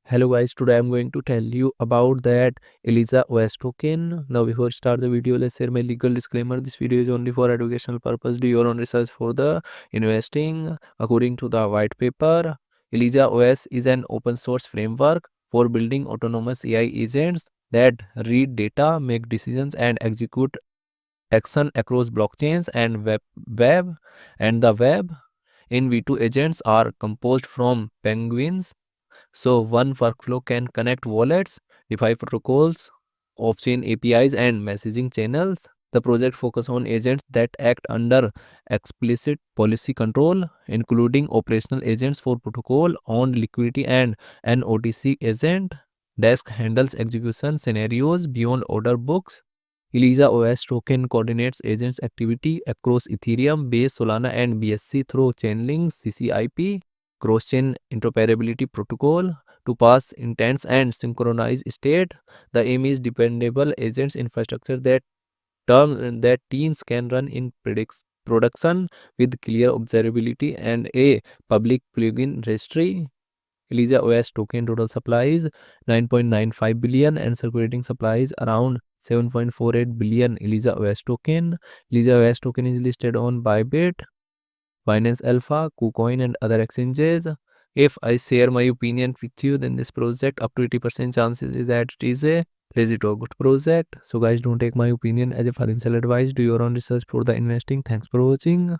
Hello guys, today I'm going to tell you about that elizaOS token. Now before start the video, let's share my legal disclaimer. This video is only for educational purpose. Do your own research for the investing. According to the white paper, elizaOS is an open source framework for building autonomous AI agents that read data, make decisions and execute action across blockchains and web and the web. In V2 agents are composed from penguins, so one workflow can connect wallets, DeFi protocols, off-chain APIs, and messaging channels. The project focuses on agents that act under explicit policy control, including operational agents for protocol, owned liquidity, and an OTC agent. Desk handles execution scenarios beyond order books. elizaOS token coordinates agents' activity across Ethereum, Base, Solana, and BSC through channeling CCIP cross-chain interoperability protocol to pass intents and synchronize state. The aim is dependable agents infrastructure that teams can run in production with clear observability and a public plugin registry. elizaOS token total supply is 9.95 billion and circulating supply is around 7.48 billion elizaOS token. elizaOS token is listed on Bybit, Binance Alpha, KuCoin, and other exchanges. If I share my opinion with you, then this project up to 80% chances is that it is a legit or good project. So guys, don't take my opinion as a financial advice. Do your own research for the investing. Thanks for watching.